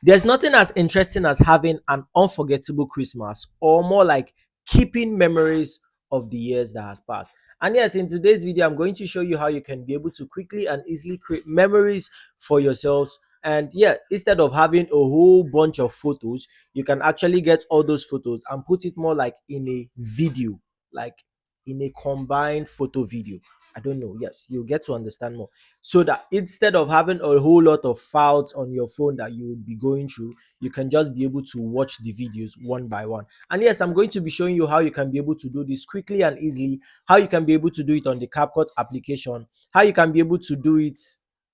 There's nothing as interesting as having an unforgettable Christmas, or more like keeping memories of the years that has passed. And yes, in today's video, I'm going to show you how you can be able to quickly and easily create memories for yourselves. And yeah, instead of having a whole bunch of photos, you can actually get all those photos and put it more like in a video, like in a combined photo video. I don't know. Yes, you'll get to understand more, so that instead of having a whole lot of files on your phone that you would be going through, you can just be able to watch the videos one by one. And yes, I'm going to be showing you how you can be able to do this quickly and easily, how you can be able to do it on the CapCut application, how you can be able to do it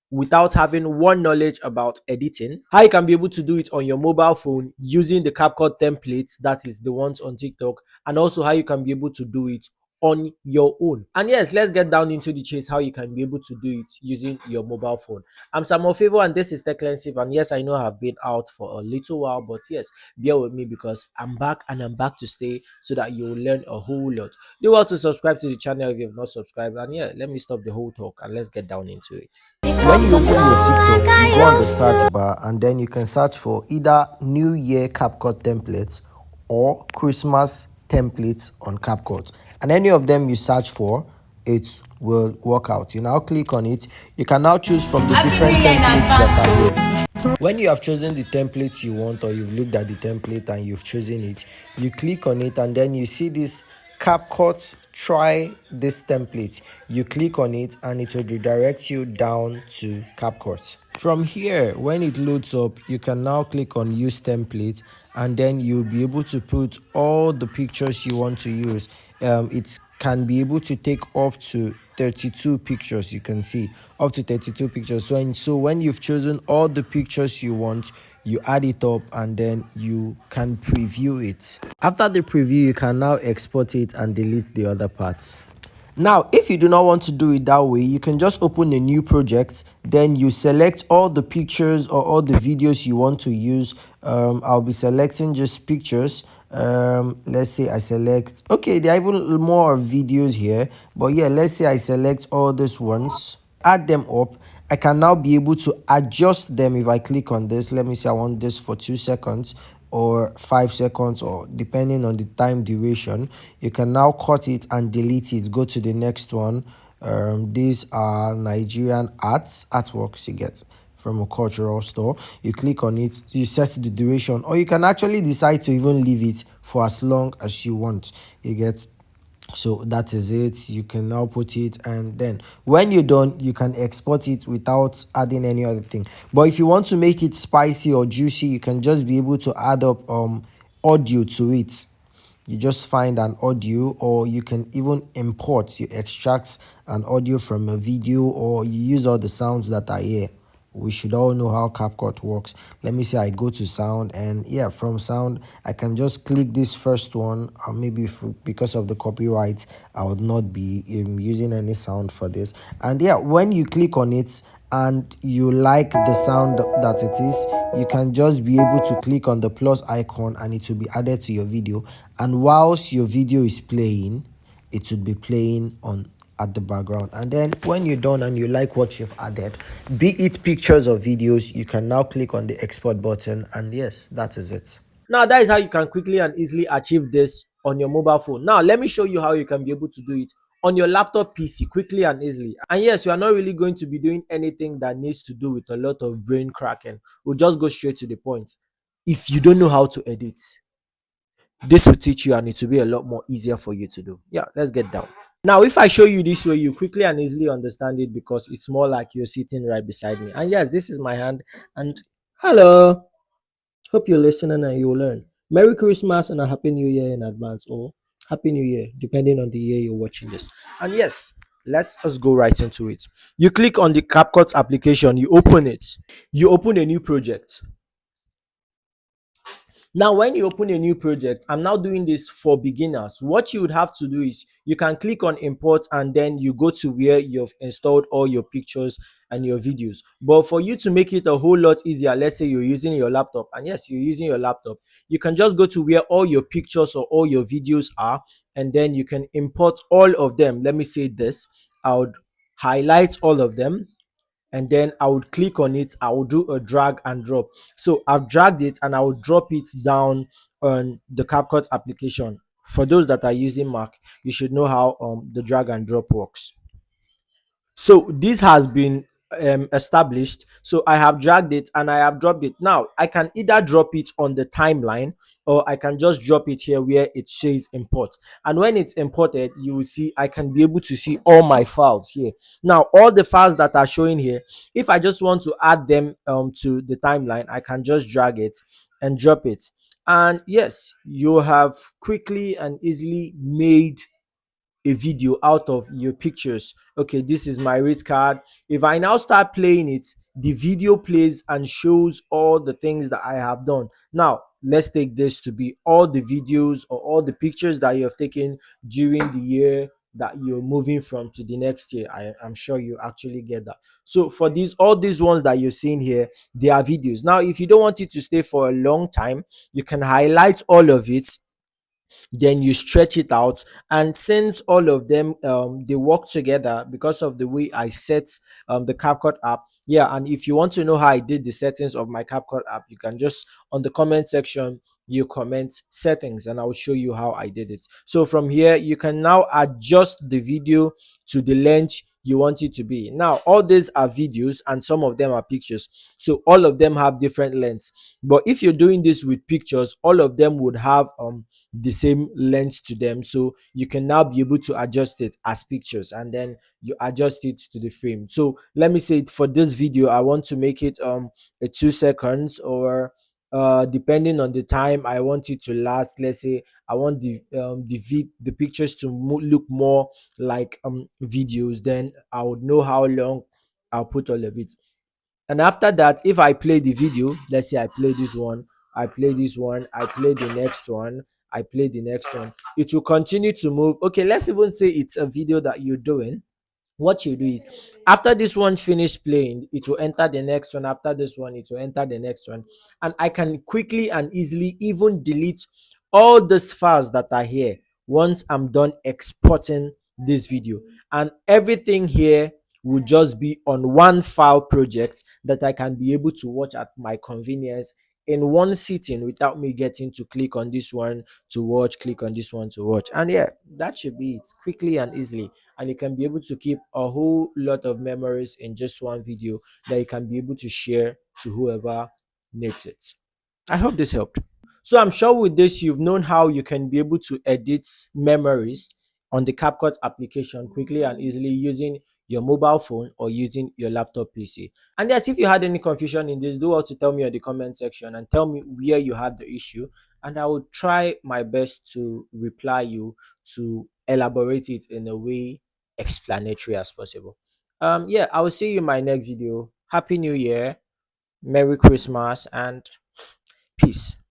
without having one knowledge about editing, how you can be able to do it on your mobile phone using the CapCut templates, that is the ones on TikTok, and also how you can be able to do it on your own. And yes, let's get down into the chase how you can be able to do it using your mobile phone. I'm Samuel Favor and this is Techlensive. And yes, I know I've been out for a little while, but yes, bear with me because I'm back and I'm back to stay, so that you'll learn a whole lot. Do well to subscribe to the channel if you have not subscribed. And yeah, let me stop the whole talk and let's get down into it. When you open your TikTok, you go on the search bar and then you can search for either New Year CapCut templates or Christmas templates on CapCut. And any of them you search for, it will work out. You now click on it. You can now choose from the different templates that are here. When you have chosen the template you want, or you've looked at the template and you've chosen it, you click on it and then you see this CapCut try this template. You click on it and it will redirect you down to CapCut. From here, when it loads up, you can now click on use template and then you'll be able to put all the pictures you want to use. It can be able to take up to 32 pictures. You can see up to 32 pictures. So when you've chosen all the pictures you want, you add it up and then you can preview it. After the preview, you can now export it and delete the other parts. Now, if you do not want to do it that way, you can just open a new project. Then you select all the pictures or all the videos you want to use. I'll be selecting just pictures. Let's say I select, okay, there are even more videos here, but yeah, let's say I select all these ones, add them up. I can now be able to adjust them. If I click on this, let me say I want this for 2 seconds or 5 seconds, or depending on the time duration, you can now cut it and delete it. Go to the next one. These are Nigerian artworks you get from a cultural store. You click on it, you set the duration, or you can actually decide to even leave it for as long as you want. You get, so that is it. You can now put it, and then when you're done, you can export it without adding any other thing. But if you want to make it spicy or juicy, you can just be able to add up audio to it. You just find an audio, or you can even import, you extract an audio from a video, or you use all the sounds that are here. We should all know how CapCut works. Let me say I go to sound, and yeah, from sound I can just click this first one, or maybe because of the copyright I would not be using any sound for this. And yeah, when you click on it and you like the sound that it is, you can just be able to click on the plus icon and it will be added to your video. And whilst your video is playing, it should be playing on at the background. And then when you're done and you like what you've added, be it pictures or videos, you can now click on the export button, and yes, that is it. Now, that is how you can quickly and easily achieve this on your mobile phone. Now, let me show you how you can be able to do it on your laptop PC quickly and easily. And yes, we are not really going to be doing anything that needs to do with a lot of brain cracking. We'll just go straight to the point. If you don't know how to edit, this will teach you and it will be a lot more easier for you to do. Yeah, let's get down. Now, if I show you this way, you quickly and easily understand it because it's more like you're sitting right beside me. And yes, this is my hand. And hello. Hope you're listening and you'll learn. Merry Christmas and a Happy New Year in advance, or Happy New Year, depending on the year you're watching this. And yes, let us go right into it. You click on the CapCut application, you open it, you open a new project. Now, when you open a new project, I'm now doing this for beginners. What you would have to do is you can click on import and then you go to where you've installed all your pictures and your videos. But for you to make it a whole lot easier, let's say you're using your laptop, and yes, you're using your laptop, you can just go to where all your pictures or all your videos are, and then you can import all of them. Let me say this, I would highlight all of them, and then I would click on it. I will do a drag and drop. So I've dragged it and I will drop it down on the CapCut application. For those that are using Mac, you should know how the drag and drop works. So this has been established. So I have dragged it and I have dropped it. Now I can either drop it on the timeline, or I can just drop it here where it says import. And when it's imported, you will see I can be able to see all my files here. Now all the files that are showing here, if I just want to add them to the timeline, I can just drag it and drop it. And yes, you have quickly and easily made a video out of your pictures. Okay, this is my rate card. If I now start playing it, the video plays and shows all the things that I have done. Now let's take this to be all the videos or all the pictures that you have taken during the year that you're moving from to the next year. I'm sure you actually get that. So for these, all these ones that you're seeing here, they are videos. Now if you don't want it to stay for a long time, you can highlight all of it, then you stretch it out. And since all of them they work together because of the way I set the CapCut app. Yeah, and if you want to know how I did the settings of my CapCut app, you can just on the comment section you comment settings and I'll show you how I did it. So from here you can now adjust the video to the length you want it to be. Now all these are videos and some of them are pictures, so all of them have different lengths. But if you're doing this with pictures, all of them would have the same length to them. So you can now be able to adjust it as pictures and then you adjust it to the frame. So let me say for this video I want to make it a 2 seconds, or depending on the time I want it to last. Let's say I want the pictures to look more like videos, then I would know how long I'll put all of it. And after that, if I play the video, let's say I play this one, I play this one, I play the next one, I play the next one, it will continue to move. Okay, let's even say it's a video that you're doing. What you do is, after this one finish playing, it will enter the next one. After this one, it will enter the next one. And I can quickly and easily even delete all these files that are here once I'm done exporting this video. And everything here will just be on one file project that I can be able to watch at my convenience in one sitting without me getting to click on this one to watch, click on this one to watch. And yeah, that should be it, quickly and easily. And you can be able to keep a whole lot of memories in just one video that you can be able to share to whoever needs it. I hope this helped. So I'm sure with this you've known how you can be able to edit memories on the CapCut application quickly and easily using your mobile phone or using your laptop PC. And yes, if you had any confusion in this, do well to tell me in the comment section and tell me where you had the issue, and I will try my best to reply you to elaborate it in a way explanatory as possible. Yeah, I will see you in my next video. Happy New Year, Merry Christmas, and peace.